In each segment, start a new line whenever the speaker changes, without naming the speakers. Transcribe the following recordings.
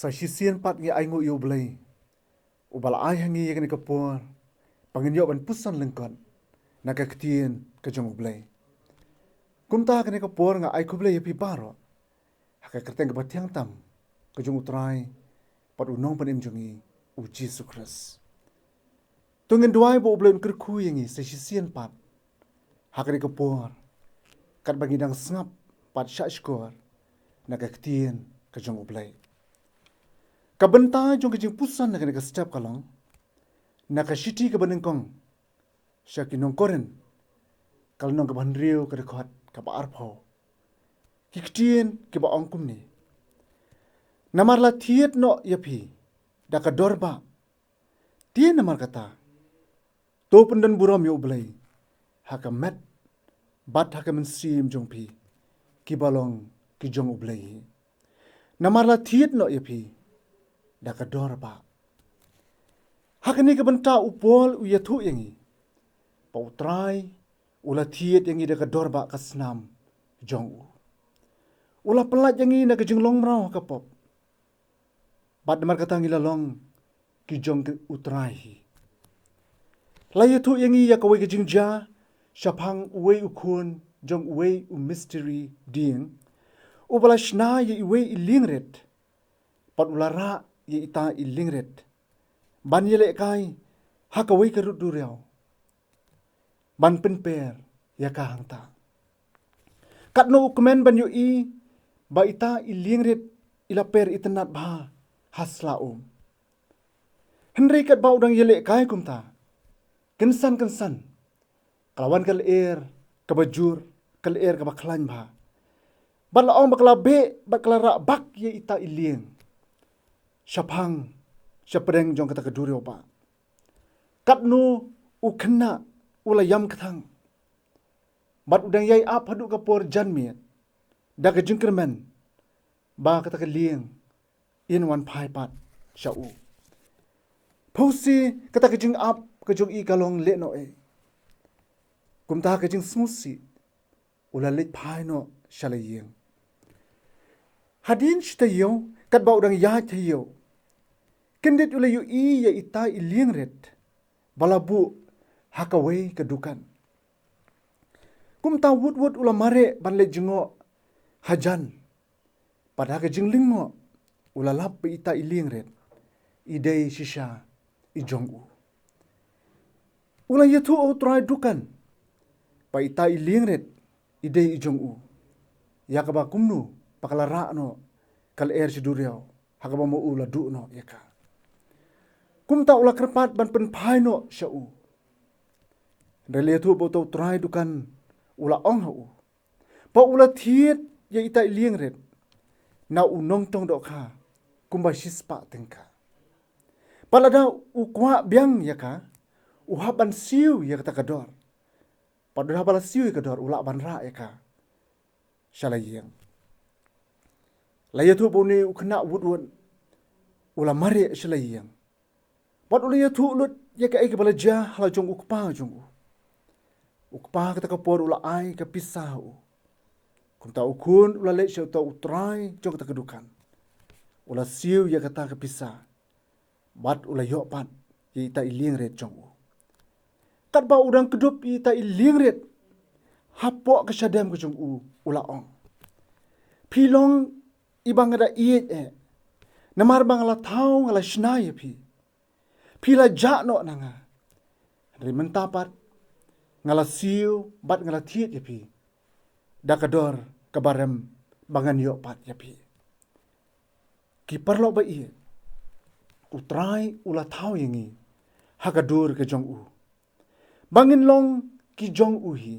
sa sisian pat ngi ai ngu U Blei ubal ai hangi yakni kapor panginyo ban pusan lyngkot na Ka Ktien ka jong U Blei kumta kani kapor nga ai kublei pi baro haka kyrteng ka tiang tam ka jong utrai pat unong pan im jongi U Jisu Khrist tungin duai bo U Blei kerku yangi sa sisian pat haka ni kapor kat bangidang sngap pat syashkor na Ka Ktien ka jong U Blei kabenta jong ka jingpuson na kani ka step kalong na ka shiti ka banengkong sya kinong Korinth kalnong ka banriu ka dekhot ka ba arpho Ka Ktien ki ba ongkum ni namar la thiet no yapi da ka dorba tien namar kata to pendan burom U Blei haka met bat haka mynsiem jong pi ki balong ki jong U Blei namar la thiet no yapi da ka dorba hakani ka benta upol u yathu yangi pau trai ula thiet yangi da ka dorba ka snam jong u ula pelat yangi na ka jinglong mrau ka pop bat namar kata ngilalong ki jong utrai la yathu yangi ya ka wei ka kynja shaphang uwei ukun jong uwei u mystery ding ubala shna ye iwei ilingret pat ulara ye ita ilingret ban yele kai haka wei ka rudu riau ban penper ya ka hangta kat no ukmen ban yu i ba ita ilingret ila per itanat bha hasla henry kat ba udang yele kai kumta kensan kalawan kal air ka bajur kal air ka baklan bha ban la ong bakla be bakla ra bak ye ita iling shaphang shapreng jong kata kaduri oba katnu ukhna ula yam kathang bat udang yai ap hadu kapor janmiet da ka jingkermen ba kata ka lieng in one pai pat shau phosi kata ka jing ap ka jong i kalong le no e kumta ka jing smusi ula le pai no shalayeng hadin shtayo kat ba udang ya thayo kendet ula yu i ya ita ilieng ret balabu hakawei kedukan kumta wut ula mare ban le jingo hajan pada ka jinglingo ula lap pe ita ilieng ret idei shisha ijongu ula yathu o trai dukan pa ita ilieng ret idei ijongu yakaba kumno pakala ra no kal air siduriao hakaba mo ula du no yaka kumta ula kerpat ban pen pai no shau rele tu bo to try dukan ula ong hu pa ula thiet ye ita lieng ret na unong tong do kha kumba shispa tengka palada u kwa byang yaka u haban siu ya kata kador pada habala siu ka dor ula ban ra yaka shalayeng layatu bo ni u khna wudwon ula mare shalayeng pat ula yathu lut ya ka ai ka balaja hala jong ukpa jong ukpa kata ka por ula ai ka pisau kumta ukun ula le shau ta utrai jong kata kedukan ula siu ya kata ka pisa bat ula yo pat ye ta iling ret jong kat ba udang kedup ye ta iling ret hapo ka shadam ka jong ula ong pilong ibang ada iet namar bang la thau ngala shnai pila jakno nanga rimen tapat ngala siu bat ngala thiet yapi dakador kabarem bangan yo pat yapi ki parlo ba i utrai ula thau yangi hakadur ke jong bangin long ki jong hi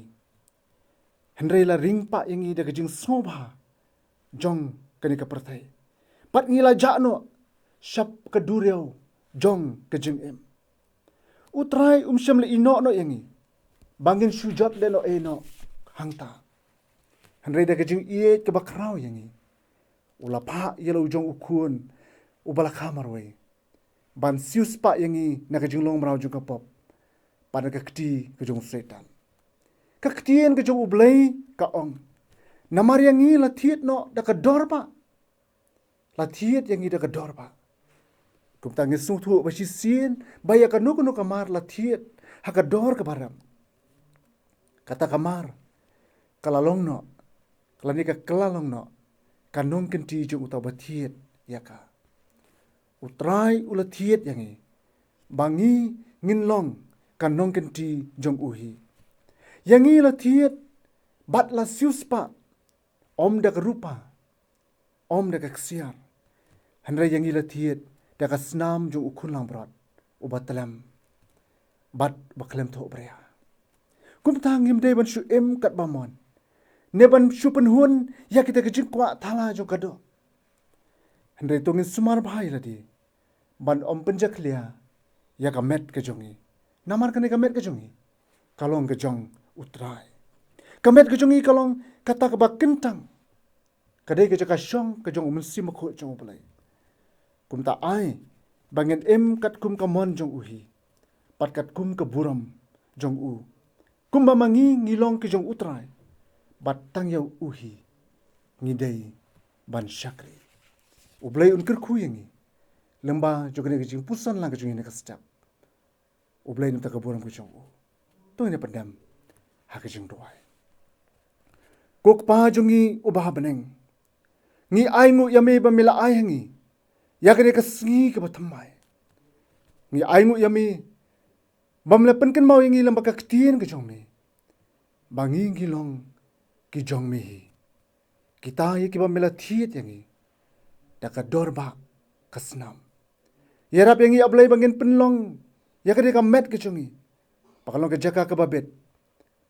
henry la ring pa yangi da jing sngewbha jong kani ka perthai pat ngila jakno shap kadureu jong ke jingim utrai syam le ino no yangi bangin shujat le no eno hangta henry da jing ie ke bakrau yangi ula pa yelo jong ukun ubala khamarwe ban sius pa yangi na ka jinglong mrau jong ka pop pada ka kti ke jong setan Ka Ktien ke jong U Blei ka ong namar yangi la thiet no da ka dorpa la thiet yang ida kador ba. Kum tangi sung thu ba si sien ba ya kanu kamar la thiet ha kador ka baram. Kata kamar kalalong no kalani ka kalalong no kanong kenti jung utaw ba thiet ya ka. Utrai ula thiet yang bangi ngin long kanong kenti jong uhi. Yang la thiet bat la siuspa om da rupa om da ksiar. Handra yang la thiet da ka snam jong ukun lang brat ubatalam bat baklem tho brea. Kum tang ngim de ban shu em kat bamon. Ne ban shu pen hun ya kita kejing kwa thala jong kado. Handra tongin sumar bhai la di. Ban om penjak lia ya ka met ke jongi. Namar kane ka met ke jongi. Kalong ke jong utrai. Ka met ke jongi kalong kata ka ba kentang. Kadai ke jaka syong ke jong mynsiem ko jong Blei. Kum ta ai bangen em kat kum ka mon jong uhi. Pat kat kum ke buram jong u. Kum ba mangi ngilong ke jong utrai. Bat tang yau uhi. Ngidei ban syakri. U Blei Un kerku yangi. Lemba jogene ke jingpuson lang ke jong ini kasjap. U Blei Un ta ke buram ke jong u. Tu ini pendam ha ke jong doai. Kok pa jongi ubah beneng. Ngi ai ngu yame ba mila ai hangi. Ya kene ka sngi ke batamai. Ngi ai ngu yame ba mila penken mau yangi lamba Ka Ktien ke jong me. Bangi ngilong ki jong me. Kita ye ki ba mila thiet yangi. Da ka dorba ka snam. Iarap yangi ablai bangin penlong. Ya kene ka met ke jongi. Pakalong ke jaka ke babet.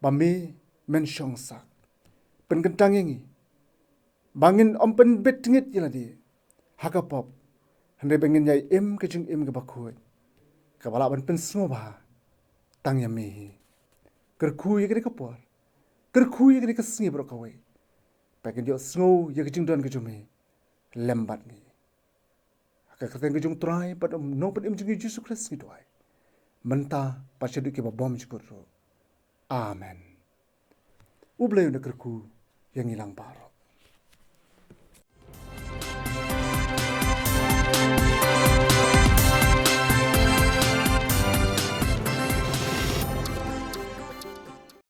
Ba me men syong sak. Penkentang yangi. Bangin om pen bet ngit yala di. Hakapop. Handai bangin yai em ke jeng em ke bakut. Kabala ban pen sngewbha. Tang ya mehi. Kerku ye kene kapor. Kerku ye kene kesngi bro kawe. Pakin yo snow ye ke jeng don ke jome. Lembat ni. Ka kata ke jeng try pat no pat em jeng U Jisu Khrist ni doai. Menta pat shaduh ke ba bom jkur. Amen. U Blei Un kerku yang hilang parah.